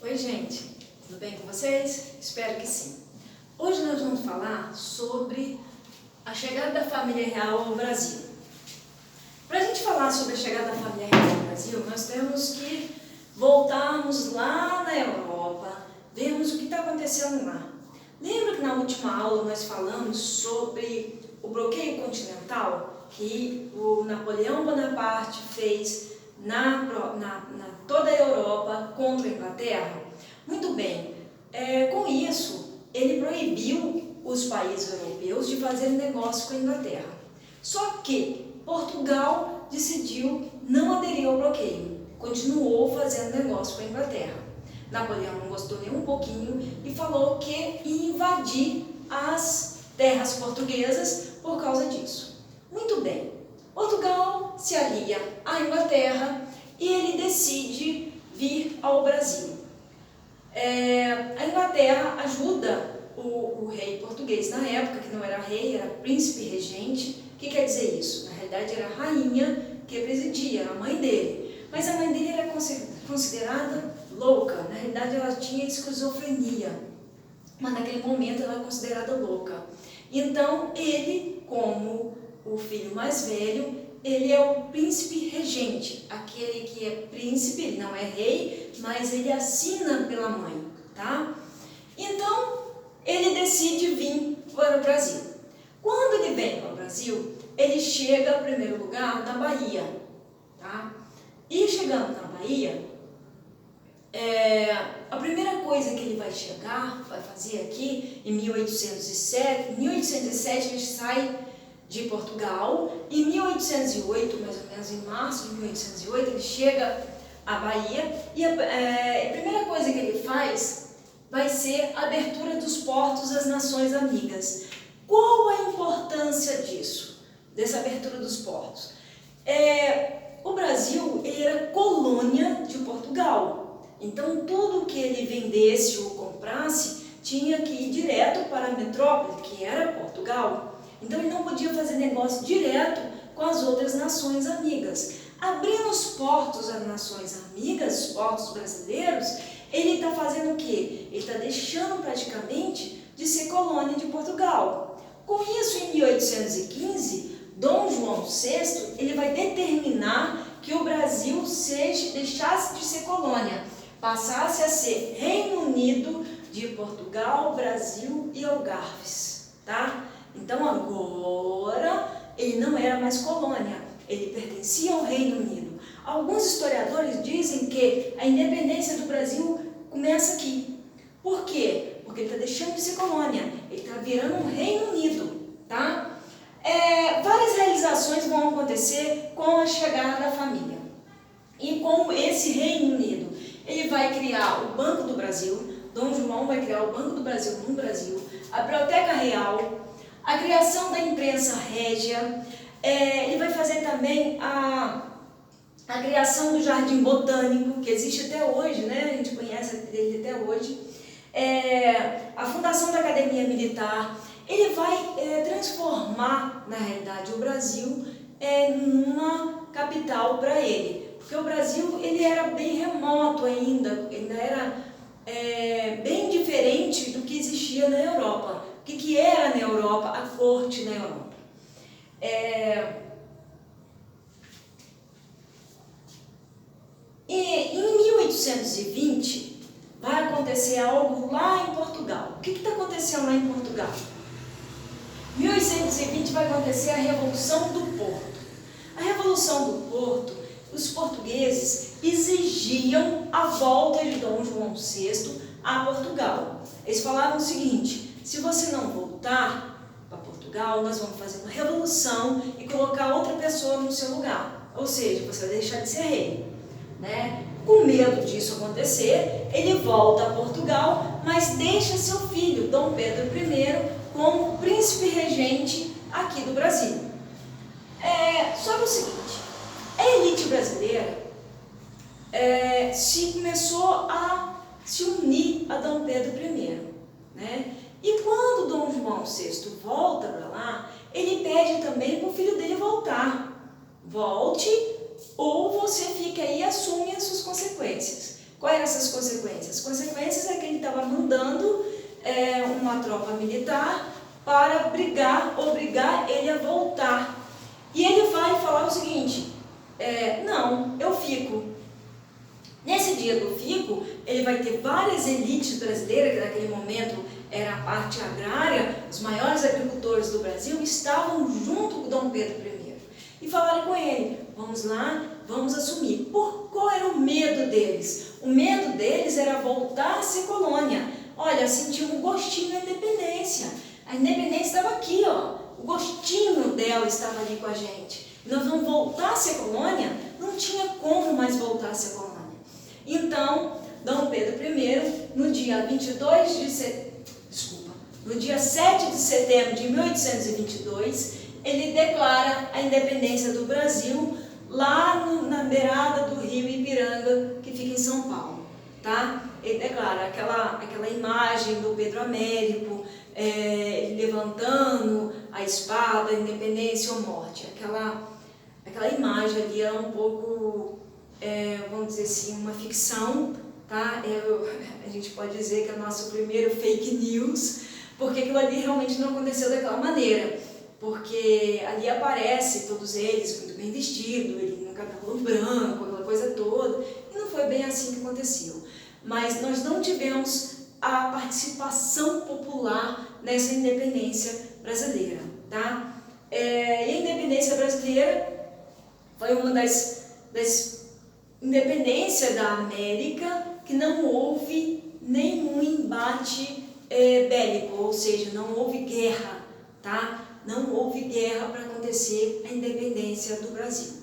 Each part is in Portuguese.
Oi, gente, tudo bem com vocês? Espero que sim. Hoje nós vamos falar sobre a chegada da família real ao Brasil. Para a gente falar sobre a chegada da família real ao Brasil, nós temos que voltarmos lá na Europa, vermos o que está acontecendo lá. Lembra que na última aula nós falamos sobre o bloqueio continental que o Napoleão Bonaparte fez na toda a Europa contra a Inglaterra? Muito bem, com isso ele proibiu os países europeus de fazer negócio com a Inglaterra. Só que Portugal decidiu não aderir ao bloqueio, continuou fazendo negócio com a Inglaterra. Napoleão não gostou nem um pouquinho e falou que ia invadir as terras portuguesas por causa disso. Muito bem, Portugal se alia à Inglaterra e ele decide vir ao Brasil. A Inglaterra ajuda o rei português na época, que não era rei, era príncipe regente. O que quer dizer isso? Na realidade era a rainha que presidia, era a mãe dele. Mas a mãe dele era considerada louca, na realidade ela tinha esquizofrenia, mas naquele momento ela era considerada louca. Então ele, como o filho mais velho, ele é o príncipe regente, aquele que é príncipe, ele não é rei, mas ele assina pela mãe, tá? Então ele decide vir para o Brasil. Quando ele vem para o Brasil, ele chega em primeiro lugar na Bahia, tá? E chegando na Bahia, a primeira coisa que ele vai fazer aqui em 1807 ele sai de Portugal. Em 1808, mais ou menos em março de 1808, ele chega à Bahia e a primeira coisa que ele faz vai ser a abertura dos portos às nações amigas. Qual a importância disso, dessa abertura dos portos? O Brasil ele era colônia de Portugal, então tudo que ele vendesse ou comprasse tinha que ir direto para a metrópole, que era Portugal. Então ele não podia fazer negócio direto com as outras nações amigas. Abrindo os portos às nações amigas, os portos brasileiros, ele está fazendo o quê? Ele está deixando praticamente de ser colônia de Portugal. Com isso, em 1815, Dom João VI ele vai determinar que o Brasil deixasse de ser colônia, passasse a ser Reino Unido de Portugal, Brasil e Algarves, tá? Então agora ele não era mais colônia, ele pertencia ao Reino Unido. Alguns historiadores dizem que a independência do Brasil começa aqui. Por quê? Porque ele está deixando de ser colônia, ele está virando um Reino Unido, tá? Várias realizações vão acontecer com a chegada da família. E com esse Reino Unido, ele vai criar o Banco do Brasil. Dom João vai criar o Banco do Brasil no Brasil, a Biblioteca Real, a criação da imprensa régia. Ele vai fazer também a criação do Jardim Botânico, que existe até hoje, né? A gente conhece ele até hoje. A fundação da Academia Militar. Ele vai transformar, na realidade, o Brasil numa capital para ele. Porque o Brasil ele era bem remoto ainda era bem diferente do que existia na Europa. O que era na Europa? A corte na Europa. E em 1820 vai acontecer algo lá em Portugal. O que está acontecendo lá em Portugal? Em 1820 vai acontecer a Revolução do Porto. A Revolução do Porto, os portugueses exigiam a volta de Dom João VI a Portugal. Eles falavam o seguinte: se você não voltar para Portugal, nós vamos fazer uma revolução e colocar outra pessoa no seu lugar. Ou seja, você vai deixar de ser rei, né? Com medo disso acontecer, ele volta a Portugal, mas deixa seu filho, Dom Pedro I, como príncipe regente aqui do Brasil. Só que é o seguinte, a elite brasileira começou a se unir a Dom Pedro I, né? E quando Dom João VI volta para lá, ele pede também para o filho dele voltar. Volte, ou você fica aí e assume as suas consequências. Quais eram essas consequências? As estava mandando uma tropa militar para obrigar ele a voltar. E ele vai falar o seguinte, não, eu fico. Nesse dia do fico, ele vai ter várias elites brasileiras, que naquele momento era a parte agrária, os maiores agricultores do Brasil, estavam junto com Dom Pedro I. E falaram com ele, vamos lá, vamos assumir. Qual era o medo deles? O medo deles era voltar a ser colônia. Olha, sentiam um gostinho da independência. A independência estava aqui, ó. O gostinho dela estava ali com a gente. Nós vamos voltar a ser colônia? Não tinha como mais voltar a ser colônia. Então, Dom Pedro I, no dia 7 de setembro de 1822, ele declara a independência do Brasil lá na beirada do rio Ipiranga, que fica em São Paulo, tá? Ele declara aquela imagem do Pedro Américo, levantando a espada, independência ou morte. Aquela imagem ali é um pouco, vamos dizer assim, uma ficção, tá? A gente pode dizer que é o nosso primeiro fake news, porque aquilo ali realmente não aconteceu daquela maneira. Porque ali aparece todos eles muito bem vestidos, ele no cabelo branco, aquela coisa toda, e não foi bem assim que aconteceu. Mas nós não tivemos a participação popular nessa independência brasileira, tá? E a independência brasileira foi uma das independências da América que não houve nenhum embate bélico, ou seja, não houve guerra, tá? Não houve guerra para acontecer a independência do Brasil.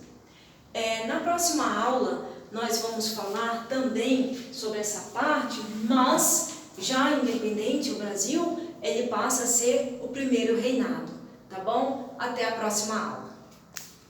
Na próxima aula, nós vamos falar também sobre essa parte, mas já independente, o Brasil, ele passa a ser o primeiro reinado, tá bom? Até a próxima aula.